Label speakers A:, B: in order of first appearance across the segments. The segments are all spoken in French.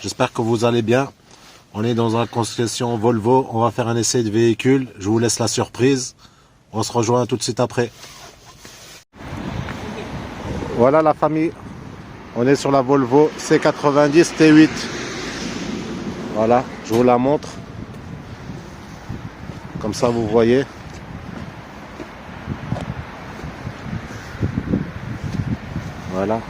A: J'espère que vous allez bien. On est dans une concession Volvo. On va faire un essai de véhicule. Je vous laisse la surprise. On se rejoint tout de suite après. Voilà la famille. On est sur la Volvo C90 T8. Voilà, je vous la montre. Comme ça vous voyez. Voilà.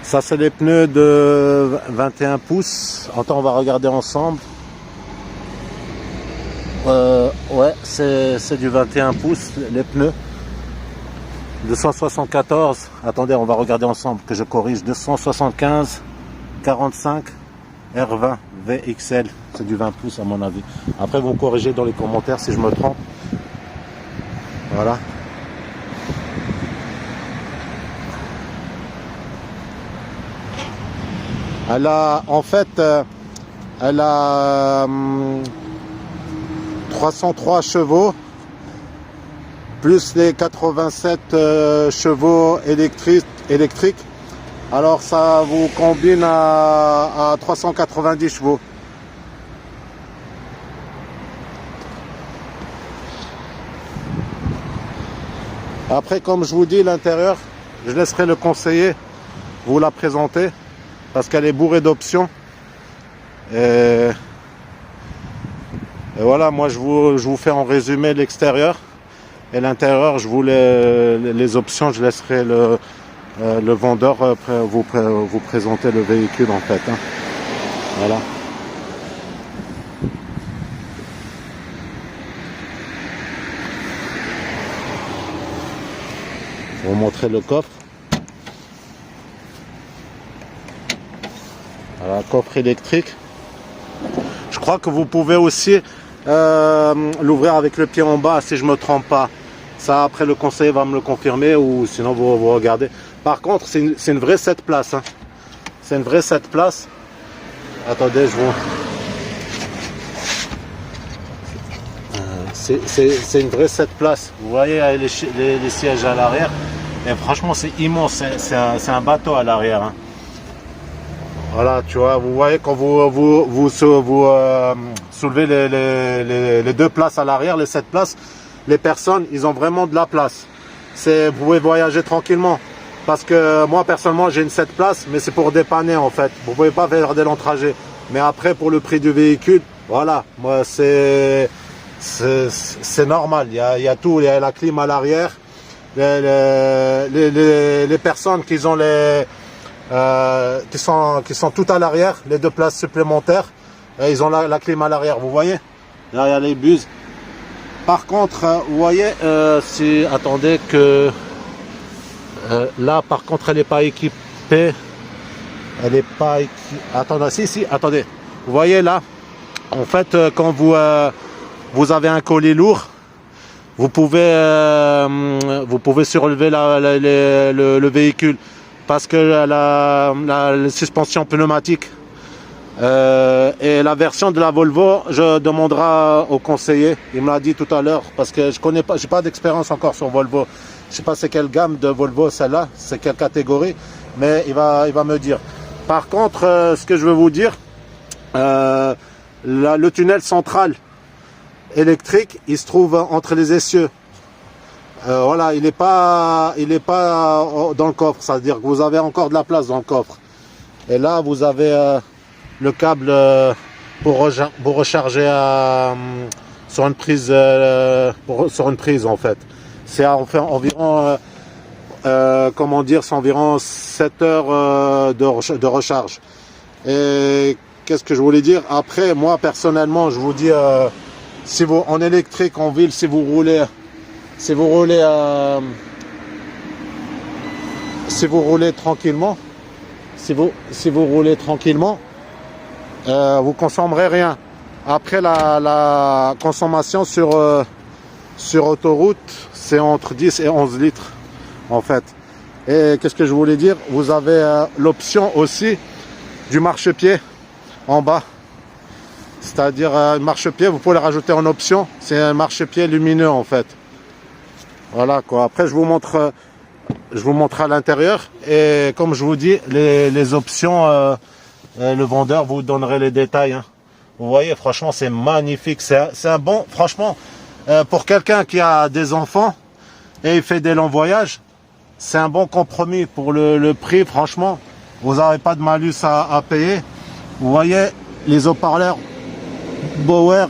A: Ça c'est les pneus de 21 pouces. Attends, on va regarder ensemble. Ouais, c'est du 21 pouces les pneus. 274. Attendez, on va regarder ensemble que je corrige. 275 45 R20 VXL. C'est du 20 pouces à mon avis. Après vous me corrigez dans les commentaires si je me trompe. Voilà. Elle a, en fait, elle a 303 chevaux, plus les 87 chevaux électriques. Alors ça vous combine à 390 chevaux. Après, comme je vous dis, l'intérieur, je laisserai le conseiller vous la présenter. Parce qu'elle est bourrée d'options. Et voilà, moi je vous fais en résumé l'extérieur. Et l'intérieur, je vous les options, je laisserai le vendeur vous présenter le véhicule en fait. Hein. Voilà. Je vais vous montrer le coffre. Voilà, coffre électrique. Je crois que vous pouvez aussi l'ouvrir avec le pied en bas si je me trompe pas. Ça après le conseiller va me le confirmer ou sinon vous regardez. Par contre c'est une vraie 7 places. Hein. C'est une vraie 7 places. Attendez, je vous... c'est une vraie 7 places. Vous voyez les sièges à l'arrière. Et franchement c'est immense. C'est un bateau à l'arrière. Hein. Voilà, tu vois, vous voyez quand vous soulevez les deux places à l'arrière, les 7 places, les personnes, ils ont vraiment de la place. Vous pouvez voyager tranquillement. Parce que moi, personnellement, j'ai une 7 places, mais c'est pour dépanner en fait. Vous ne pouvez pas faire des longs trajets. Mais après, pour le prix du véhicule, voilà, moi, c'est normal. Il y a tout, il y a la clim à l'arrière. Les personnes qui ont qui sont tout à l'arrière, les deux places supplémentaires, ils ont la clim à l'arrière, vous voyez, derrière les buses. Par contre, vous voyez, attendez que là, par contre, elle n'est pas équipée. Elle n'est pas équipée. Attendez, si, attendez. Vous voyez là, en fait, quand vous avez un colis lourd, vous pouvez surélever le véhicule. Parce que la suspension pneumatique et la version de la Volvo, je demanderai au conseiller. Il me l'a dit tout à l'heure parce que je connais pas, j'ai pas d'expérience encore sur Volvo. Je sais pas c'est quelle gamme de Volvo celle-là, c'est quelle catégorie, mais il va me dire. Par contre, ce que je veux vous dire, le tunnel central électrique, il se trouve entre les essieux. Voilà, il n'est pas dans le coffre, c'est-à-dire que vous avez encore de la place dans le coffre. Et là, vous avez le câble pour recharger sur une prise, en fait. C'est environ, comment dire, c'est environ 7 heures de recharge. Et qu'est-ce que je voulais dire? Après, moi personnellement, je vous dis, si vous en électrique en ville, si vous roulez tranquillement, vous consommerez rien. Après la consommation sur autoroute, c'est entre 10 et 11 litres en fait. Et qu'est-ce que je voulais dire? Vous avez l'option aussi du marchepied en bas. C'est-à-dire un marchepied, vous pouvez le rajouter en option. C'est un marchepied lumineux en fait. Voilà quoi. Après je vous montre je vous montre à l'intérieur. Et comme je vous dis, les options, le vendeur vous donnerait les détails. Hein. Vous voyez, franchement, c'est magnifique. C'est un bon, franchement, pour quelqu'un qui a des enfants et il fait des longs voyages, c'est un bon compromis pour le prix. Franchement, vous n'avez pas de malus à payer. Vous voyez, les haut-parleurs Bauer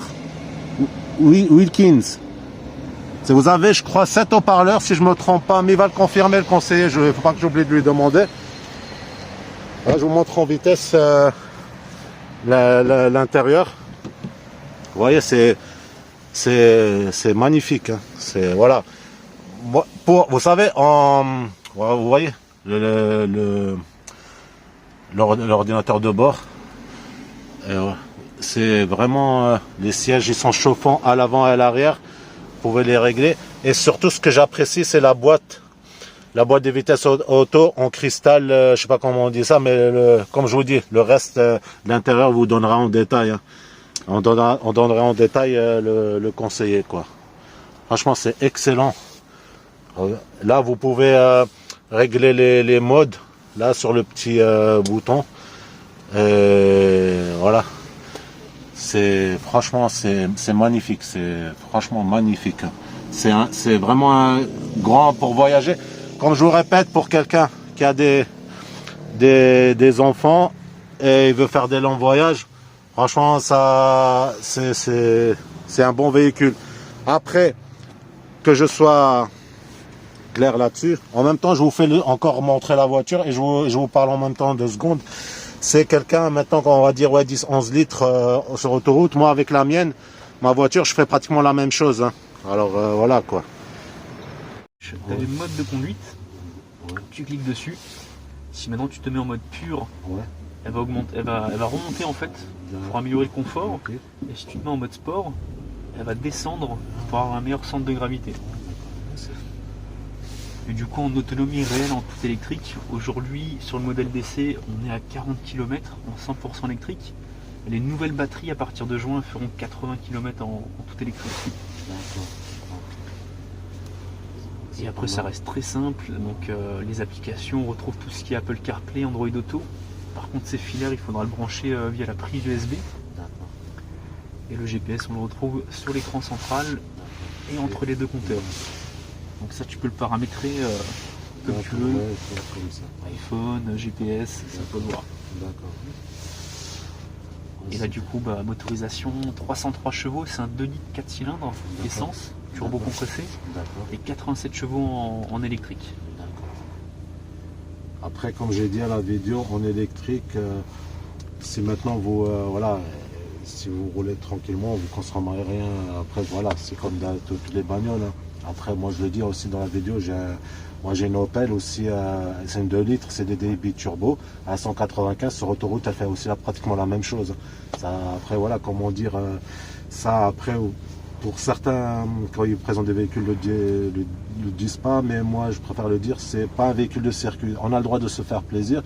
A: Wilkins. Vous avez, je crois, 7 haut-parleurs, si je ne me trompe pas, mais il va le confirmer, le conseiller. Il ne faut pas que j'oublie de lui demander. Là, je vous montre en vitesse l'intérieur. Vous voyez, c'est magnifique. Hein. Voilà. Vous savez, vous voyez l'ordinateur de bord. C'est vraiment les sièges, ils sont chauffants à l'avant et à l'arrière. Vous pouvez les régler. Et surtout, ce que j'apprécie, c'est la boîte. La boîte des vitesses auto en cristal, je sais pas comment on dit ça, mais comme je vous dis, le reste, l'intérieur vous donnera en détail. Hein. On donnera en détail le conseiller, quoi. Franchement, c'est excellent. Là, vous pouvez régler les modes, là, sur le petit bouton. Voilà. Franchement, c'est magnifique. C'est franchement magnifique. C'est vraiment un grand pour voyager. Comme je vous répète, pour quelqu'un qui a des enfants et il veut faire des longs voyages, franchement, ça, c'est un bon véhicule. Après, que je sois clair là-dessus, en même temps, je vous fais encore montrer la voiture et je vous parle en même temps 2 secondes. C'est quelqu'un, maintenant, qu'on va dire, ouais, 10-11 litres sur autoroute. Moi, avec la mienne, ma voiture, je fais pratiquement la même chose. Hein. Alors, voilà, quoi.
B: Tu as le mode de conduite, tu cliques dessus. Si maintenant tu te mets en mode pur, elle va augmenter, elle va remonter en fait pour améliorer le confort. Et si tu te mets en mode sport, elle va descendre pour avoir un meilleur centre de gravité. Et du coup, en autonomie réelle en tout électrique, aujourd'hui sur le modèle d'essai, on est à 40 km en 100% électrique. Et les nouvelles batteries à partir de juin feront 80 km en tout électrique. Et après, ça reste très simple. Donc, les applications, on retrouve tout ce qui est Apple CarPlay, Android Auto. Par contre, c'est filaire, il faudra le brancher via la prise USB. Et le GPS, on le retrouve sur l'écran central et entre les 2 compteurs. Donc ça, tu peux le paramétrer comme tu veux. iPhone, GPS, ça peut le voir. Et là, du coup, motorisation 303 chevaux, c'est un 2 litres 4 cylindres essence, turbo compressé, et 87 chevaux en électrique.
A: Après, comme j'ai dit à la vidéo, en électrique, si maintenant vous, voilà, si vous roulez tranquillement, vous ne consommerez rien. Après, voilà, c'est comme dans toutes les bagnoles. Hein. Après, moi, je le dis aussi dans la vidéo, j'ai une Opel aussi, c'est une 2 litres, c'est des DI turbo, à 195 sur autoroute, elle fait aussi pratiquement la même chose. Ça, après, voilà, comment dire, ça, après, pour certains, quand ils présentent des véhicules, le disent pas, mais moi, je préfère le dire, c'est pas un véhicule de circuit. On a le droit de se faire plaisir,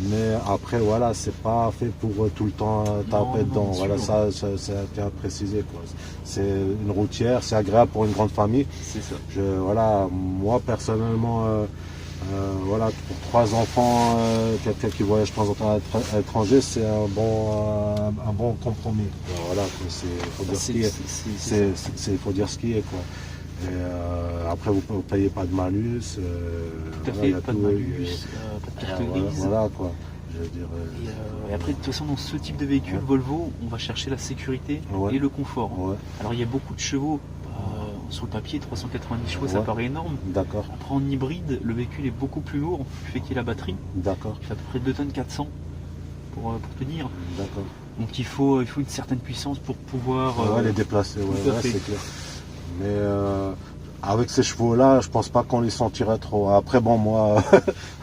A: mais après, voilà, c'est pas fait pour tout le temps taper dedans. Voilà, ça tient à préciser, quoi. C'est une routière, c'est agréable pour une grande famille.
B: C'est ça.
A: Voilà, moi personnellement, voilà, pour 3 enfants, quelqu'un qui voyage de temps en temps à l'étranger, c'est un bon compromis. Voilà, il faut dire ce qui est. Il faut dire ce qui est, quoi. Et, après, vous ne payez pas de malus.
B: Tout à fait, pas de malus, pas de carte grise.
A: Voilà, quoi. Je veux dire,
B: et après, de toute façon, dans ce type de véhicule, Volvo, on va chercher la sécurité et le confort. Alors, il y a beaucoup de chevaux. Sur le papier, 390 chevaux, ça paraît énorme.
A: D'accord.
B: Après, en hybride, le véhicule est beaucoup plus lourd, du fait qu'il y ait la batterie.
A: D'accord.
B: Il fait à peu près 2 tonnes 400 pour tenir.
A: D'accord.
B: Donc, il faut une certaine puissance pour pouvoir
A: les déplacer. C'est clair. Mais avec ces chevaux-là, je pense pas qu'on les sentirait trop. Après, bon, moi,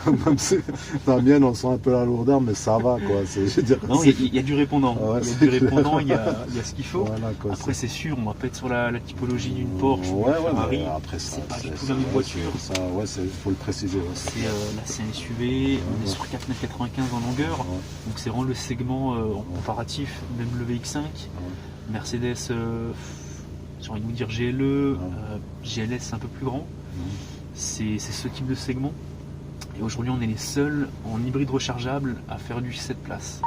A: même si la mienne, on sent un peu la lourdeur, mais ça va, quoi.
B: Non, il y a du répondant. Il y a du répondant, il y a ce qu'il faut.
A: Voilà, quoi,
B: après, c'est sûr, on va pas être sur la typologie d'une Porsche ou d'une Ferrari.
A: Après,
B: c'est pas du tout la même voiture.
A: Ça, il faut le préciser.
B: Là, c'est un SUV, on est sur 4,95 m en longueur. Donc, c'est vraiment le segment en comparatif, même le VX5. Mercedes. J'ai envie de vous dire GLE, GLS c'est un peu plus grand, c'est ce type de segment. Et aujourd'hui, on est les seuls en hybride rechargeable à faire du 7 places.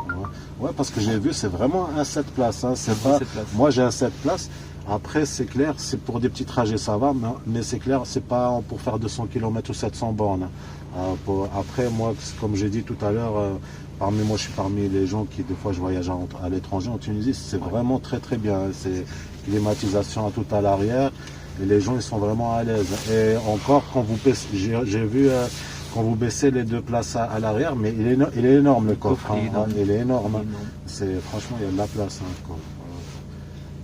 A: Ouais, parce que j'ai vu, c'est vraiment un 7 places. Hein. C'est pas...
B: 7 places.
A: Moi, j'ai un 7 places. Après, c'est clair, c'est pour des petits trajets, ça va, mais c'est clair, c'est pas pour faire 200 km ou 700 bornes. Après, moi, comme j'ai dit tout à l'heure, moi, je suis parmi les gens qui, des fois, je voyage à l'étranger, en Tunisie, c'est vraiment très, très bien. C'est climatisation tout à l'arrière, et les gens, ils sont vraiment à l'aise. Et encore, quand vous baissez, j'ai vu, quand vous baissez les deux places à l'arrière, mais il est énorme, le coffre. Il est énorme. Franchement, il y a de la place, hein, le coffre.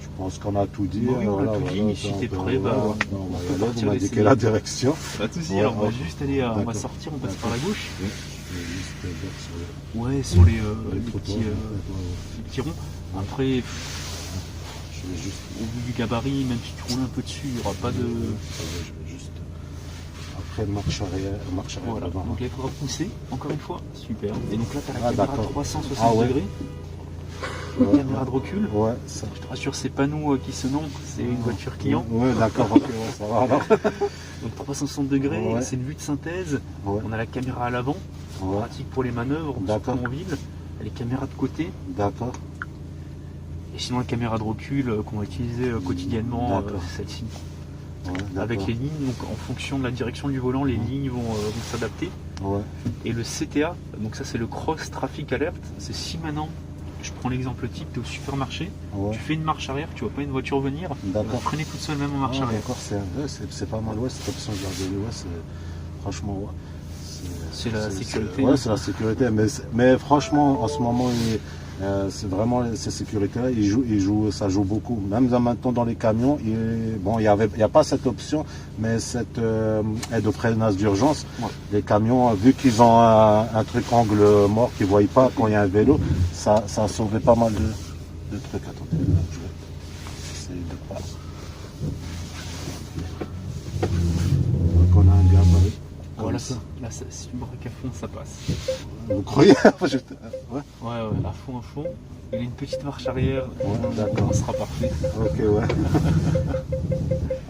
A: Je pense qu'on a tout dit.
B: Oui, on a tout dit. Si t'es prêt, on va
A: y aller. Vous
B: partir
A: m'indiquez la direction.
B: Pas de soucis, alors on va juste aller, on va sortir, on passe par la gauche. Ouais, sur les petits ronds. Après, au bout du gabarit, même si tu roules un peu dessus, il n'y aura pas de...
A: Après, marche arrière.
B: Voilà, donc là il faudra pousser, encore une fois. Super. Et donc là, tu as la caméra 360 degrés. Caméra de recul.
A: Ouais, ça.
B: Je te rassure, c'est pas nous qui sonnons, c'est une voiture client.
A: Ouais, d'accord, ok, ça va alors.
B: Donc 360 degrés, c'est une vue de synthèse. On a la caméra à l'avant, pratique pour les manœuvres, surtout en ville. Les caméras de côté.
A: D'accord.
B: Et sinon la caméra de recul qu'on va utiliser quotidiennement, celle-ci. Avec les lignes, donc en fonction de la direction du volant, les lignes vont s'adapter. Et le CTA, donc ça c'est le Cross Traffic Alert, c'est si maintenant. Je prends l'exemple type, tu es au supermarché, tu fais une marche arrière, tu vois pas une voiture venir, tu vas freiner toute seule même en marche arrière.
A: D'accord, c'est pas mal, cette option de garder, franchement,
B: c'est la sécurité.
A: Ouais, c'est la sécurité, mais franchement, en ce moment, c'est vraiment ces sécurités-là, ça joue beaucoup. Même maintenant dans les camions, il n'y a pas cette option, mais cette aide au freinage d'urgence. Les camions, vu qu'ils ont un truc angle mort qu'ils ne voient pas quand il y a un vélo, ça a sauvé pas mal de trucs. Attendez, je vais essayer de pas. Donc on a un gabarit.
B: Voilà, là, si tu braques à fond, ça passe.
A: Vous croyez?
B: Ouais, à fond. Il y a une petite marche arrière,
A: d'accord.
B: On sera parfait.
A: Ok, ouais.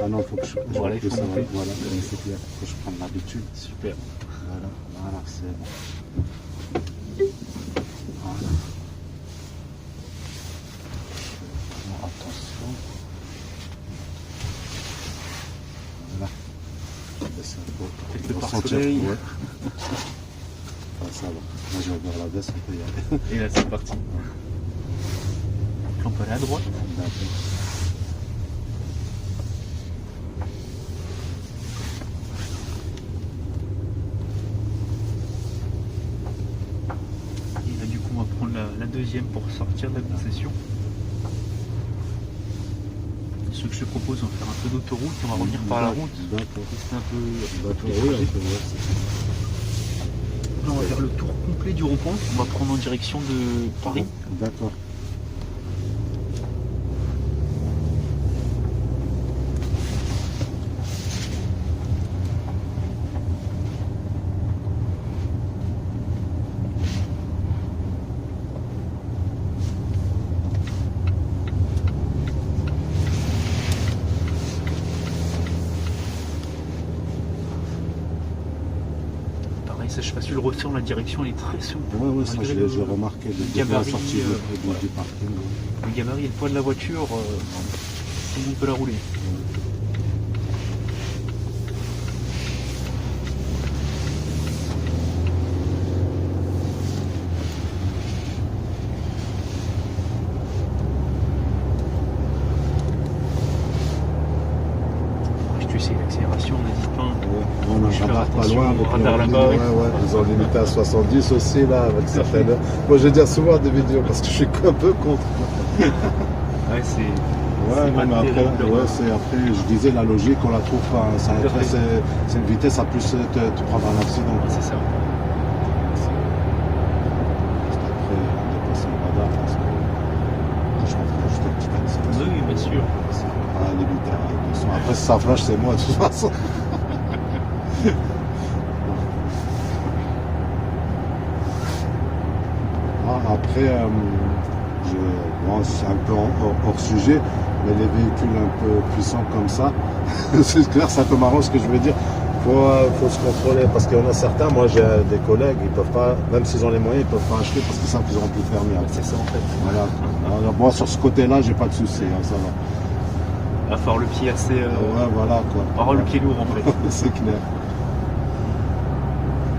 A: Ah non, faut que je
B: il faut monter.
A: Voilà, c'est clair, faut que je prenne l'habitude.
B: Super.
A: Voilà, c'est bon. Voilà. Attention. Voilà.
B: Faites le pare-soleil.
A: Ça va. Moi je vais vers la baisse, on peut y aller.
B: Et là c'est parti. On peut aller à droite.
A: D'accord.
B: Et là du coup on va prendre la deuxième pour sortir de la concession. Ce que je te propose, on va faire un peu d'autoroute, on va revenir par la route.
A: D'accord.
B: C'est un peu...
A: Là,
B: on va faire le tour complet du rond-point. On va prendre en direction de Paris.
A: D'accord.
B: Je sais pas si tu le ressens, la direction elle est très souple.
A: Ouais, ça j'ai remarqué le
B: gabarit,
A: sortie du parking.
B: Le gabarit et le poids de la voiture, tout le monde peut la rouler. Tu sais, l'accélération, n'hésite pas.
A: On a un radar pas loin, ils ont limité à 70 aussi là, avec certaines. Moi je vais dire souvent des vidéos parce que je suis un peu contre.
B: Ouais, c'est.
A: Ouais, mais après, je disais la logique, on la trouve pas. C'est une vitesse à plus te prendre un accident.
B: Ouais, c'est ça.
A: Juste après, on dépasse le radar parce que je m'en fous juste un petit peu.
B: Oui, bien sûr.
A: Ah, limité à 200. Après, si ça flash, c'est moi de toute façon. Après, c'est un peu hors sujet, mais les véhicules un peu puissants comme ça, c'est clair, c'est un peu marrant ce que je veux dire. Il faut se contrôler parce qu'il y en a certains, moi j'ai des collègues, ils peuvent pas, même s'ils ont les moyens, ils peuvent pas acheter parce qu'ils savent qu'ils auront plus de permis.
B: C'est ça en fait.
A: Voilà. Alors, moi sur ce côté-là, j'ai pas de souci, hein, ça va.
B: Il va falloir le pied assez.
A: Ouais, voilà quoi.
B: Avoir le pied lourd en fait.
A: C'est clair.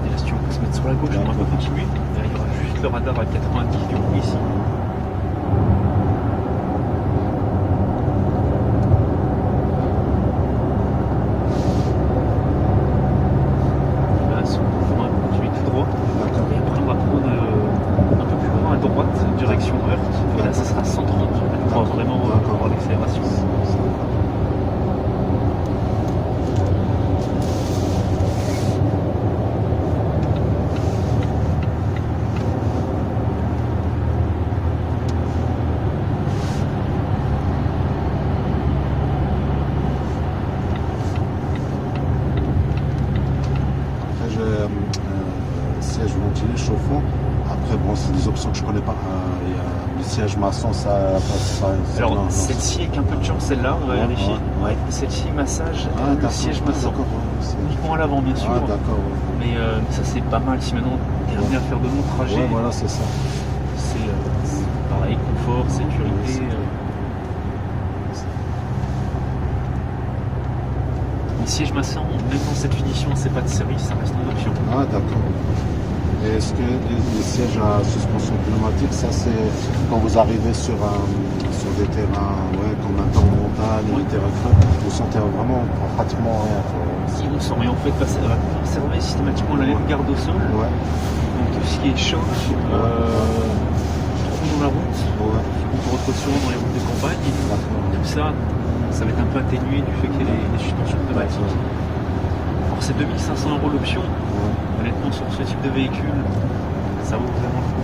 B: Et là, si tu veux, on peut se mettre sur la gauche, on va continuer. Là, il y aura juste le radar à 90 du coup ici. Là, on va continuer tout droit. Et après, on va prendre un peu plus loin à droite, direction Heurt. Et là, ça sera 130. On va vraiment avoir l'accélération.
A: Siège ventilé, chauffant. Après, bon, c'est des options que je connais pas. Il y a le siège maçon, ça.
B: Alors,
A: non,
B: celle-ci, avec un peu de chance, celle-là, on va vérifier.
A: Ouais.
B: Celle-ci, massage, le siège maçon. Uniquement à l'avant, bien sûr.
A: D'accord.
B: Mais ça, c'est pas mal si maintenant t'es amené à faire de longs trajets.
A: Ouais, voilà, c'est ça.
B: C'est pareil, confort, sécurité. Le siège maçon, même dans cette finition, c'est pas de série, ça reste une option.
A: Ah, d'accord. Et est-ce que les sièges à suspension pneumatique, ça c'est quand vous arrivez sur des terrains, comme un temps en montagne, des terrains creux, vous sentez vraiment pratiquement rien.
B: Si on sent rien, en fait, ça va conserver systématiquement la laine garde au sol.
A: Ouais.
B: Donc tout ce qui est choc, trou dans la route, on peut retrouver souvent dans les routes de campagne. Tout ça, ça va être un peu atténué du fait qu'il y ait les suspensions pneumatiques. Alors c'est 2500 € l'option. Honnêtement, sur ce type de véhicule, ça vaut vraiment le coup.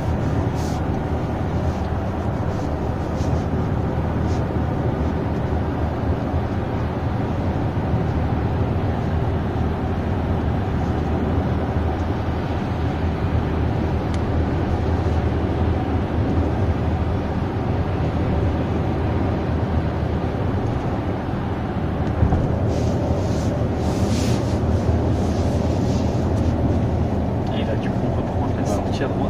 B: À droite.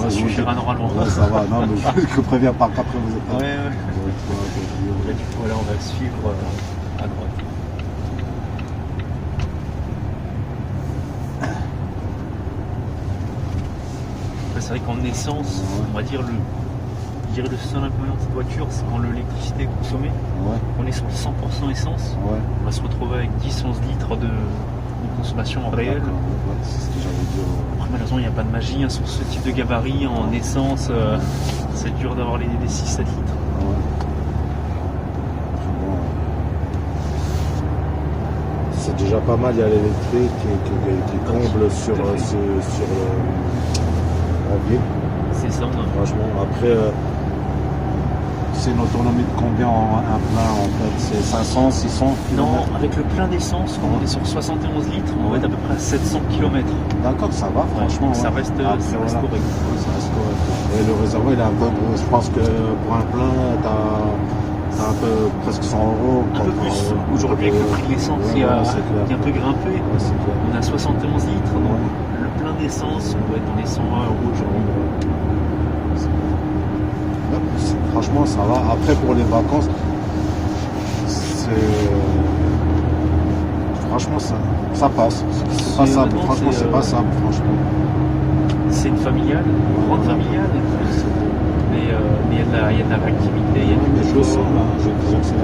B: Ça suffira normalement.
A: Ouais, ça va, non, mais je préviens pas qu'après vous êtes là.
B: Ouais. Là, du coup, là, on va suivre à droite. C'est vrai qu'en essence, on va dire le seul inconvénient de cette voiture, c'est quand l'électricité est consommée. On est sur 100% essence. On va se retrouver avec 10-11 litres de consommation réelle.
A: C'est ce que j'allais dire.
B: Après, malheureusement, il n'y a pas de magie sur ce type de gabarit. En essence, c'est dur d'avoir les 6-7 litres.
A: C'est déjà pas mal, il y a l'électrique qui comble sur en ville.
B: C'est ça.
A: Franchement, après, c'est une autonomie de combien un plein en fait? C'est 500, 600 km?
B: Non, avec le plein d'essence, quand on est sur 71 litres, on va être à peu près à 700 km.
A: D'accord, ça va, franchement.
B: Ça reste correct.
A: Ça reste correct. Et le réservoir, il est un peu gros. Je pense que pour un plein, t'as un peu presque 100 €.
B: Un peu plus. Aujourd'hui, avec le prix de l'essence qui a un peu grimpé, on a 71 litres. Donc le plein d'essence, on doit être dans les 120 € aujourd'hui.
A: Franchement, ça va. Après, pour les vacances, franchement, ça passe. C'est pas simple. Franchement, c'est pas simple. Franchement.
B: C'est une familiale, une grande familiale. Mais il y a de la réactivité. Il y a du
A: je le sens là. Je que c'est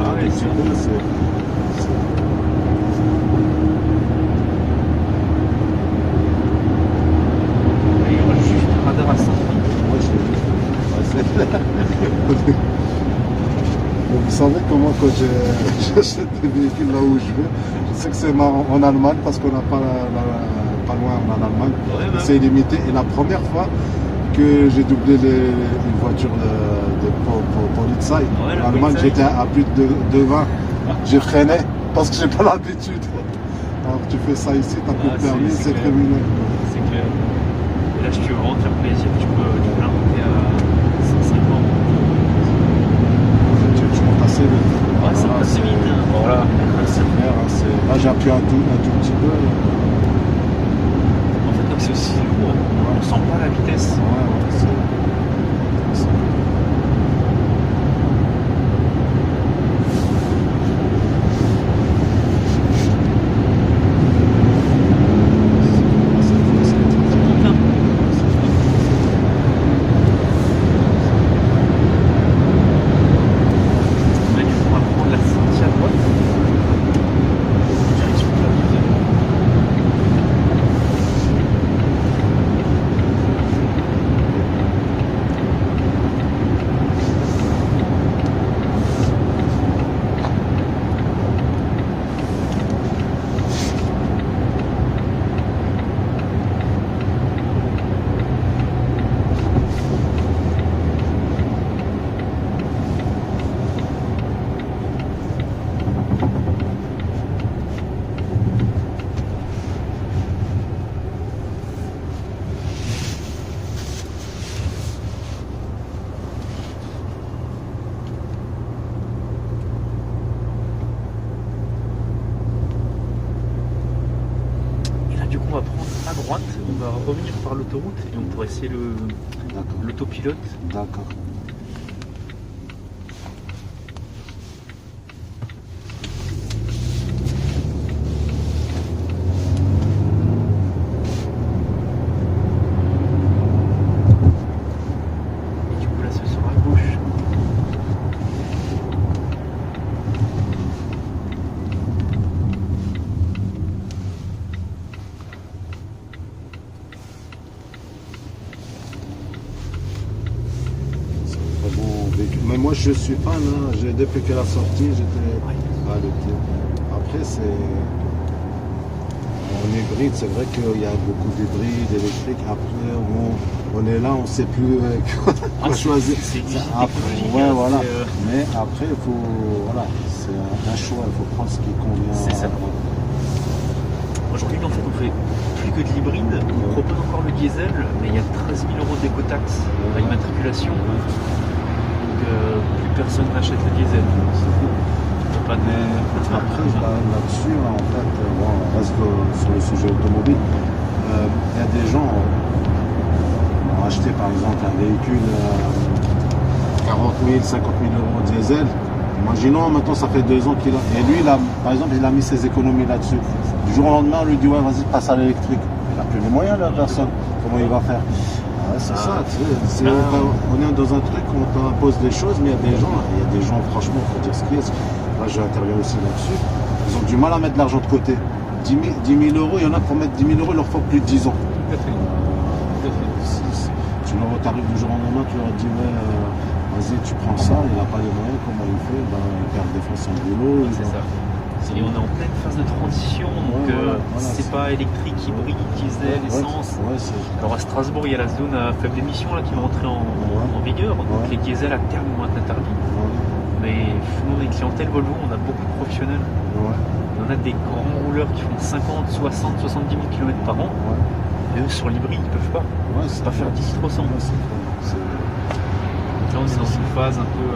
B: il y aura juste un radar à 5.
A: Vous savez comment quand j'achète des véhicules là où je vais, je sais que c'est en Allemagne parce qu'on n'a pas loin en Allemagne, c'est illimité. Et la première fois que j'ai doublé une voiture de Polizei en Allemagne, j'étais à plus de 20. J'ai freiné parce que j'ai pas l'habitude. Alors tu fais ça ici, t'as plus de permis, c'est criminel.
B: c'est clair. Et là, si tu veux vraiment te faire plaisir, tu peux la monter à 150.
A: Tu montes assez vite.
B: Ouais, ça passe assez vite. Hein. Voilà.
A: C'est clair. Là, j'ai appuyé un tout petit peu.
B: En fait, comme c'est aussi lourd, on sent pas la vitesse.
A: Ouais, c'est...
B: Du coup, on va prendre à droite, on va revenir par l'autoroute et on pourra essayer l'autopilote.
A: D'accord.
B: Et du coup, là, ce sera à gauche.
A: Mais moi je suis fan, hein. Depuis qu'elle a sorti, j'étais adopté. Après c'est en hybride, c'est vrai qu'il y a beaucoup d'hybrides électriques. Après on est là, on ne sait plus quoi choisir.
B: C'est
A: ouais, voilà. Mais après il faut c'est un choix, il faut prendre ce qui convient.
B: C'est ça. Aujourd'hui en fait on fait plus que de l'hybride, on propose encore le diesel, mais il y a 13 000 € d'éco-taxe à l'immatriculation. Plus personne n'achète le diesel. Pas de...
A: Après, là-dessus, en fait, on reste sur le sujet automobile. Il y a des gens qui ont acheté par exemple un véhicule 40 000, 50 000 € diesel. Imaginons, maintenant ça fait 2 ans qu'il a. Et lui, par exemple, il a mis ses économies là-dessus. Du jour au lendemain, on lui dit ouais, vas-y, passe à l'électrique. Il n'a plus les moyens, la personne. Comment il va faire? Ouais, c'est ça, on est dans un truc où on t'impose des choses, mais il y a des gens, franchement, il faut dire ce qu'il y a. Moi, j'interviens aussi là-dessus. Ils ont du mal à mettre de l'argent de côté. 10 000 €, il y en a pour mettre 10 000 €, il leur faut plus de 10 ans. Tu leur arrives du jour au lendemain, tu leur dis, ouais, vas-y, tu prends ça, il n'a pas les moyens, comment il fait? Il perd des fois son boulot.
B: C'est ça. Et on est en pleine phase de transition, donc c'est pas électrique, hybride, diesel, essence. Alors à Strasbourg, il y a la zone à faible émission là, qui va rentrer en vigueur, donc les diesels à terme vont être interdits. Mais nous, les clientèles Volvo, on a beaucoup de professionnels. On a des grands rouleurs qui font 50, 60, 70 000 km par an. Et eux, sur l'hybride, ils peuvent pas. Pas faire 10 litres au 100. Là, on est dans une phase un peu.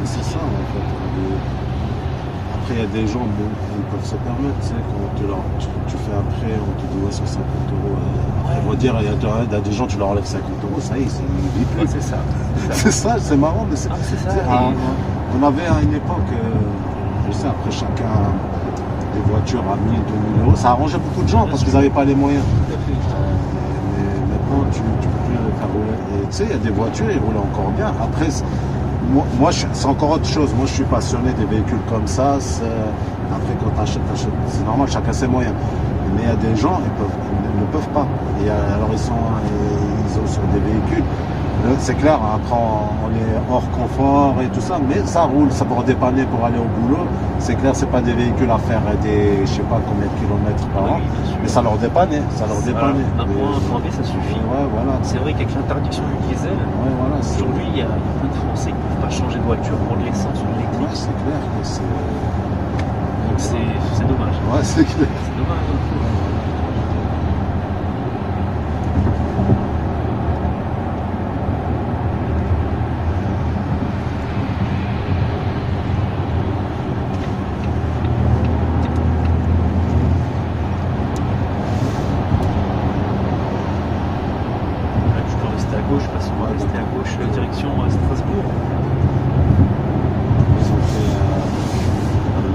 A: C'est ça, en fait. Après, il y a des gens, ils peuvent se permettre, tu sais, quand tu fais après, on te dit ouais, 150 €. On va dire, il y a des gens, tu leur enlèves 50 €, ça y est, ils vivent plus.
B: C'est ça.
A: C'est ça, c'est marrant, mais c'est ça. On avait à une époque, je sais, après chacun, des voitures à 1 000, 2 000 €, ça arrangeait beaucoup de gens parce qu'ils n'avaient pas les moyens. Mais maintenant, tu peux plus faire rouler. Et tu sais, il y a des voitures, ils roulent encore bien. Après, moi c'est encore autre chose. Moi, je suis passionné des véhicules comme ça. Après, quand tu achètes, c'est normal, chacun ses moyens. Mais il y a des gens, ils ne peuvent pas. Et alors, ils sont sur des véhicules. C'est clair, après, on est hors confort et tout ça, mais ça roule, ça pour dépanner, pour aller au boulot. C'est clair, c'est pas des véhicules à faire je sais pas combien de kilomètres par an, mais ça leur dépannait.
B: D'un point A à un point B, ça suffit.
A: Voilà.
B: C'est vrai qu'avec l'interdiction du diesel, aujourd'hui, il y a plein de Français qui ne peuvent pas changer de voiture pour de l'essence ou de l'électrique.
A: Ouais, c'est clair que c'est.
B: Donc c'est dommage.
A: Ouais, c'est clair.
B: C'est dommage. gauche parce qu'on va rester à gauche, direction Strasbourg.
A: Ils ont fait le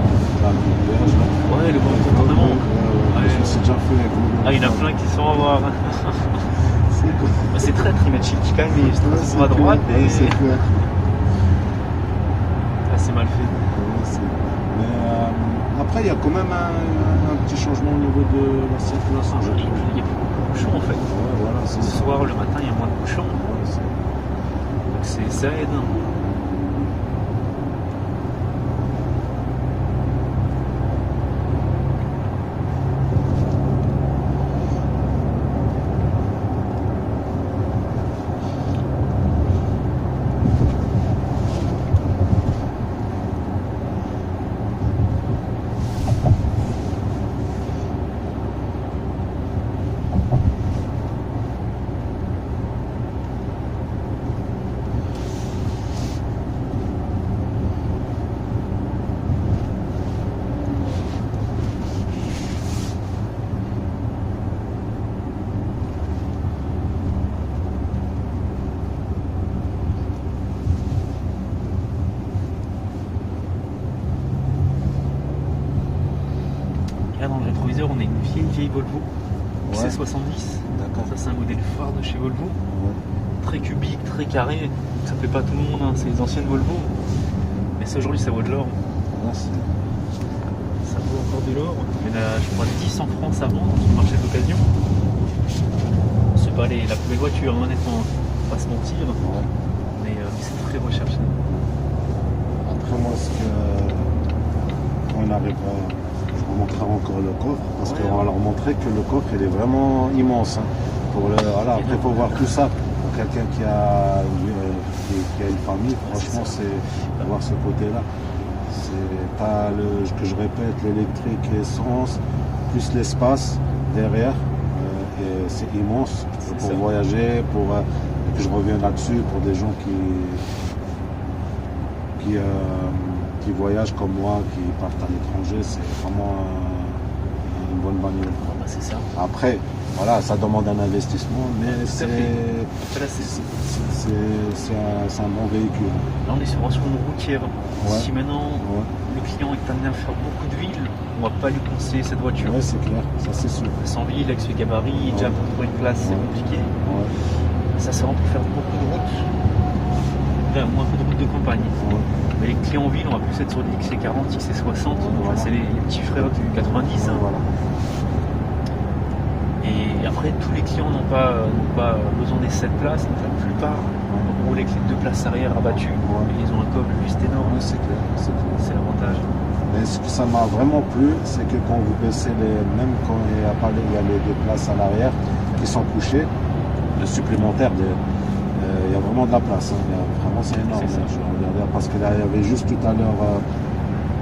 A: village là.
B: Ouais, le grand contournement.
A: Ouais. Je me suis déjà fait avec vous.
B: Ah, il y en a plein qui sont à voir.
A: C'est cool.
B: C'est très trimachik quand même, mais Strasbourg à droite.
A: Ouais,
B: Et...
A: c'est clair.
B: Ah, c'est mal fait.
A: Ouais, mais après, il y a quand même un petit changement au niveau de la circulation.
B: Il y a beaucoup de bouchons en fait.
A: Ouais, voilà, c'est
B: Le
A: ça.
B: soir, le matin, il y a moins de bouchons.
A: Ouais,
B: Donc ça aide. Là dans le rétroviseur, on a une vieille Volvo XC70.
A: D'accord.
B: Ça c'est un modèle phare de chez Volvo.
A: Ouais.
B: Très cubique, très carré. Ça plaît pas tout le monde, hein. C'est les anciennes Volvo. Mais ça aujourd'hui ça vaut de l'or.
A: Là, c'est...
B: Ça vaut encore de l'or. Il y en a je crois 10 en France à vendre sur le marché d'occasion. C'est pas la plus belle voiture, hein, honnêtement, faut pas se mentir.
A: Ouais.
B: Mais c'est très recherché.
A: Après, moi, ce que... quand on arrivera, je vous montrerai encore le coffre, parce
B: Ouais,
A: qu'on va leur montrer que le coffre, il est vraiment immense. Hein. Voilà, après, il faut voir tout ça. Pour quelqu'un qui a une famille, franchement, c'est voir ce côté-là. C'est pas ce que je répète, l'électrique, l'essence, plus l'espace derrière. Et c'est immense pour voyager, et puis je reviens là-dessus pour des gens qui voyagent comme moi, qui partent à l'étranger, c'est vraiment une bonne bagnole.
B: Bah, c'est ça.
A: Après, voilà, ça demande un investissement, mais c'est un bon véhicule.
B: Là, on est sur une routière.
A: Ouais.
B: Si maintenant le client est amené à faire beaucoup de villes, on va pas lui conseiller cette voiture.
A: Ouais, c'est clair, ça c'est sûr.
B: Sans ville, avec ce gabarit, déjà pour trouver une place, c'est compliqué.
A: Ouais.
B: Ça sert pour faire beaucoup de routes. Là, moins un peu de routes de campagne.
A: Ouais.
B: Mais les clients en ville, on va plus être sur l'XC40, XC60.
A: Voilà.
B: C'est les petits frères du 90. Hein.
A: Voilà.
B: Et après, tous les clients n'ont pas besoin des 7 places. Donc la plupart vont rouler avec les 2 places arrière abattues.
A: Ouais.
B: Et ils ont un coffre juste énorme.
A: Ouais, c'est clair, c'est clair.
B: C'est l'avantage.
A: Mais ce que ça m'a vraiment plu, c'est que quand vous baissez même quand il y a les 2 places à l'arrière qui sont couchées, le supplémentaire, il y a vraiment de la place. Hein. Vraiment, c'est énorme.
B: C'est ça.
A: Je regardais, parce que là, il y avait juste tout à l'heure,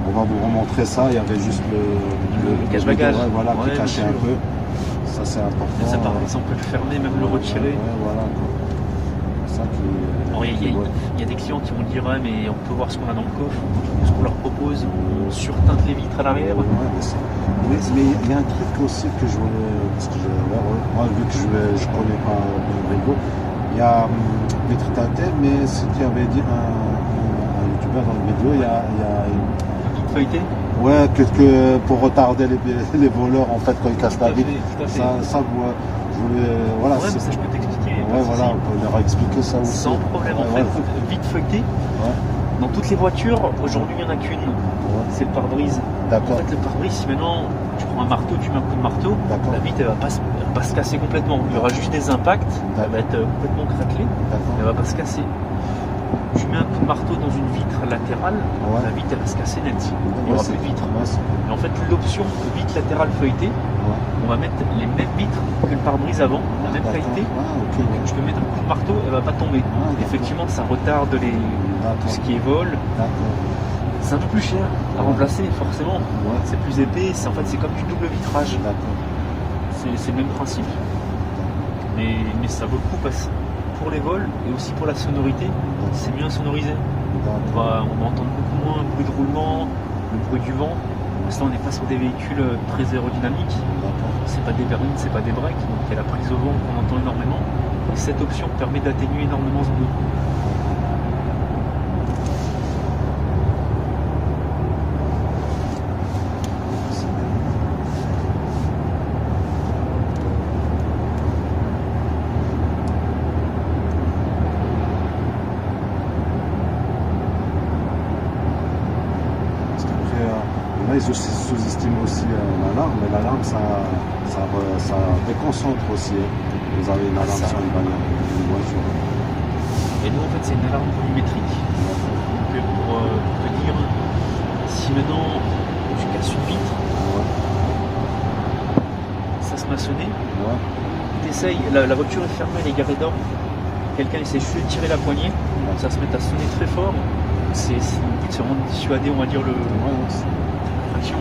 A: on va vous remontrer ça, il y avait juste le
B: cache-bagage.
A: Voilà,
B: Ouais,
A: qui cachait
B: bien
A: un
B: sûr.
A: peu. Ça, c'est important.
B: Ça, par exemple, on peut le fermer, même le retirer.
A: Ouais, voilà. Quoi. C'est ça qui.
B: Alors, il y a des clients qui vont dire ouais, mais on peut voir ce qu'on a dans le coffre, ce qu'on leur propose, on surteinte les vitres à l'arrière.
A: Ouais, mais il y a un truc aussi que je voulais, parce que moi vu que je connais pas le Volvo, il y a vitre teintée, mais ce qu'il avait dit un youtubeur dans la vidéo, il y a
B: Vitre feuilletée.
A: ouais, pour retarder les voleurs en fait quand ils cassent la vitre.
B: Tout à fait.
A: Ça je voulais, voilà.
B: Ouais, mais ça je peux t'expliquer.
A: Ouais, voilà, on peut leur expliquer ça aussi.
B: Sans problème,
A: Ouais,
B: en fait, vitre feuilletée.
A: Ouais.
B: Dans toutes les voitures, aujourd'hui, il n'y en a qu'une.
A: Ouais.
B: C'est le pare-brise. En
A: D'accord.
B: fait, le pare-brise, si maintenant tu prends un marteau, tu mets un coup de marteau,
A: D'accord.
B: la vitre, elle va pas se casser complètement. Il y aura juste des impacts, elle va être complètement craquelée,
A: D'accord.
B: elle va pas se casser. Tu mets un coup de marteau dans une vitre latérale,
A: Ouais.
B: la vitre, elle va se casser net. Il n'y
A: Ouais,
B: aura
A: c'est-
B: plus de vitre.
A: ouais, c'est-
B: Et en fait, l'option vitre latérale feuilletée,
A: ouais.
B: on va mettre les mêmes vitres que le pare-brise avant, la même
A: D'accord.
B: qualité.
A: Ah, ok.
B: Donc, je peux mettre un coup de marteau, elle va pas tomber.
A: d'accord.
B: Effectivement, ça retarde tout
A: D'accord.
B: ce qui est vol.
A: D'accord.
B: C'est un peu plus cher à remplacer, forcément.
A: Ouais.
B: C'est plus épais, en fait, c'est comme du double vitrage.
A: D'accord.
B: C'est le même principe. Mais ça vaut le coup parce que pour les vols et aussi pour la sonorité, c'est mieux sonorisé. On va entendre beaucoup moins le bruit de roulement, le bruit du vent. Parce que là, on n'est pas sur des véhicules très aérodynamiques.
A: D'accord.
B: C'est pas des berlines, c'est pas des breaks. Donc il y a la prise au vent qu'on entend énormément. Et cette option permet d'atténuer énormément ce bruit.
A: Ils sous-estiment aussi l'alarme, mais l'alarme ça déconcentre aussi. Vous avez une alarme sur une voiture.
B: Et nous en fait c'est une alarme volumétrique. Donc pour te dire, si maintenant tu casses une vitre, ça se met à sonner, t'essayes, la voiture est fermée, elle est garée d'or, quelqu'un essaie juste de tirer la poignée, ça se met à sonner très fort. C'est vraiment dissuader, on va dire, l'action.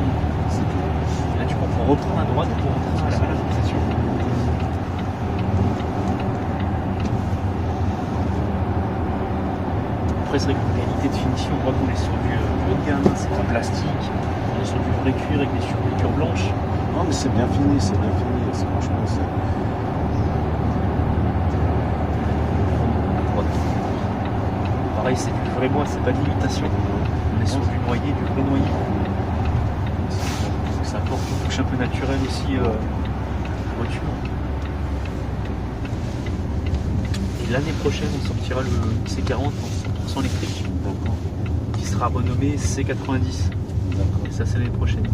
B: Là tu comprends, reprendre à droite pour rentrer à la fixation. Après c'est vrai que qualité de finition, on voit qu'on est sur du haut de gamme, c'est pas plastique, on est sur du vrai cuir avec des surpiqûres blanches.
A: Non mais c'est bien fini, franchement c'est.
B: Pareil, c'est du vrai bois, c'est pas de l'imitation. On est sur du noyer, du vrai noyer. Ça apporte une touche un peu naturelle aussi à la voiture. Et l'année prochaine, on sortira le C40 en 100% électrique, qui sera renommé C90. Et ça, c'est l'année prochaine.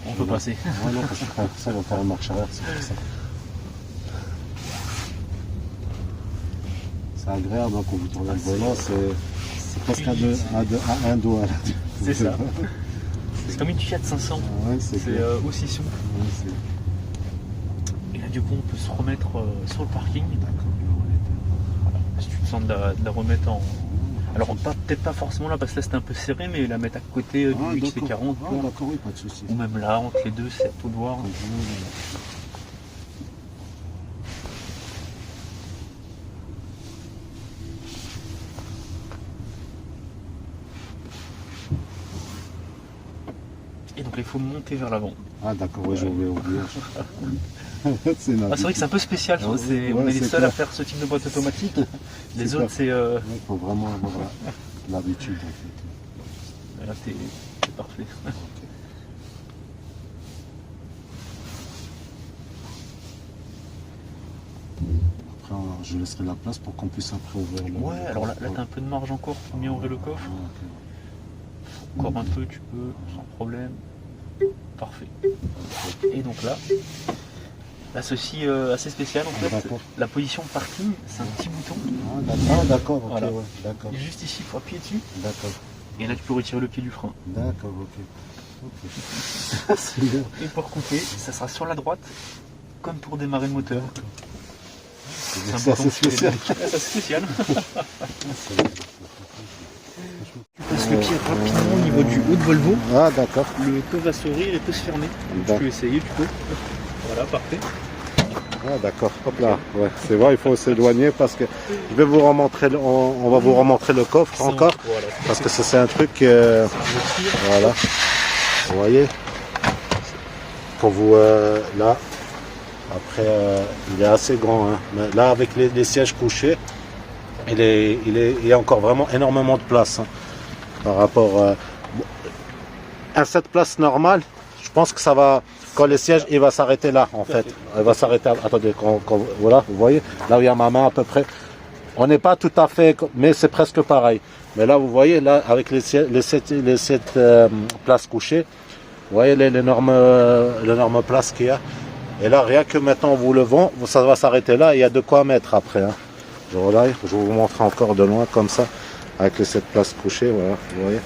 B: On peut passer.
A: Ouais, non, parce que ça va faire une marche arrière, c'est pour ça. C'est agréable hein, quand vous tournez le volant, c'est presque à un doigt.
B: C'est ça. C'est comme une Fiat 500.
A: Ouais,
B: c'est aussi son.
A: Ouais,
B: et là, du coup, on peut se remettre sur le parking. Voilà. Si tu te sens de la remettre en. Alors, peut-être pas forcément là, parce que là c'était un peu serré, mais la mettre à côté du XC40.
A: D'accord, oui, pas de souci.
B: Ou même là, entre les deux, c'est à toi de voir. Et donc, il faut monter vers l'avant.
A: Ah, d'accord, ouais, j'ai oublié.
B: C'est vrai que c'est un peu spécial. On est les seuls à faire ce type de boîte automatique. Les autres, c'est.
A: Il faut vraiment avoir l'habitude. En fait.
B: Là, c'est parfait. Okay.
A: Après, je laisserai la place pour qu'on puisse après ouvrir le.
B: Ouais, alors là, tu as un peu de marge encore pour mieux ouvrir le coffre. Encore un peu, tu peux, sans problème. Parfait. Et donc là. Là, ceci assez spécial en fait. La position parking, c'est un petit bouton.
A: Ah, d'accord, ok.
B: Voilà.
A: Ouais, d'accord.
B: Juste ici, il faut appuyer dessus.
A: D'accord.
B: Et là, tu peux retirer le pied du frein.
A: D'accord, ok. C'est bien.
B: Et pour couper, ça sera sur la droite, comme pour démarrer le moteur.
A: C'est assez spécial.
B: C'est spécial. Tu passes le pied rapidement au niveau du haut de Volvo.
A: Ah, d'accord.
B: Le coffre va s'ouvrir et peut se fermer. Tu peux essayer, tu peux. Voilà, parfait.
A: Ah d'accord, hop là, ouais, c'est vrai, il faut s'éloigner parce que je vais vous remontrer, on va vous remontrer le coffre encore, voilà, parce que c'est un truc, voilà, vous voyez, quand vous, là, après, il est assez grand, hein, mais là avec les sièges couchés, il y a encore vraiment énormément de place, hein, par rapport à cette place normale, je pense que ça va quand le siège, il va s'arrêter là, en fait. Il va s'arrêter, attendez, voilà, vous voyez, là où il y a ma main à peu près. On n'est pas tout à fait, mais c'est presque pareil. Mais là, vous voyez, là, avec les 7 places couchées, vous voyez l'énorme place qu'il y a. Et là, rien que maintenant, vous levant, ça va s'arrêter là, et il y a de quoi mettre après. Hein. Voilà, je vais vous montrer encore de loin, comme ça, avec les 7 places couchées, voilà, vous voyez.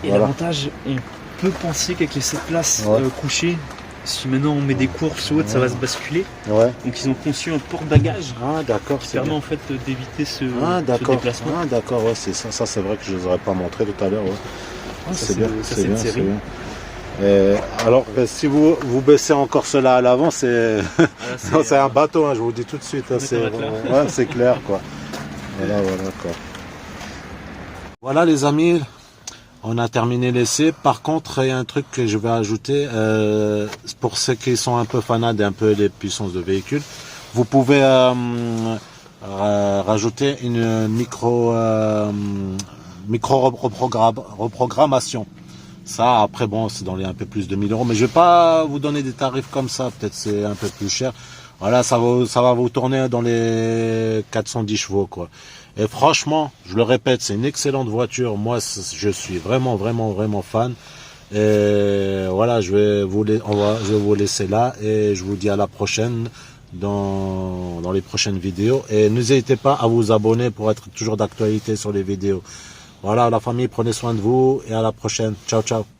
B: Et
A: voilà.
B: l'avantage, on peut penser qu'avec les 7 places couchées, si maintenant on met des courses ou autre, ça va se basculer.
A: Ouais.
B: Donc ils ont conçu un porte-bagages
A: d'accord,
B: qui permet en fait d'éviter ce déplacement.
A: D'accord, ouais, c'est ça. Ça, c'est vrai que je ne les aurais pas montré tout à l'heure. Ouais. C'est bien, c'est bien, c'est bien. Alors, si vous baissez encore cela à l'avant, c'est un bateau, hein, je vous dis tout de suite. Hein, c'est clair, quoi. Voilà, quoi. Voilà, les amis. On a terminé l'essai. Par contre, il y a un truc que je vais ajouter. Pour ceux qui sont un peu fanades et un peu des puissances de véhicules, vous pouvez rajouter une reprogrammation. Ça, après, bon, c'est dans les un peu plus de 1000 €. Mais je vais pas vous donner des tarifs comme ça. Peut-être c'est un peu plus cher. Voilà, ça va vous tourner dans les 410 chevaux, quoi. Et franchement, je le répète, c'est une excellente voiture. Moi, je suis vraiment fan. Et voilà, je vais vous laisser là et je vous dis à la prochaine dans les prochaines vidéos. Et n'hésitez pas à vous abonner pour être toujours d'actualité sur les vidéos. Voilà, la famille, prenez soin de vous et à la prochaine. Ciao, ciao.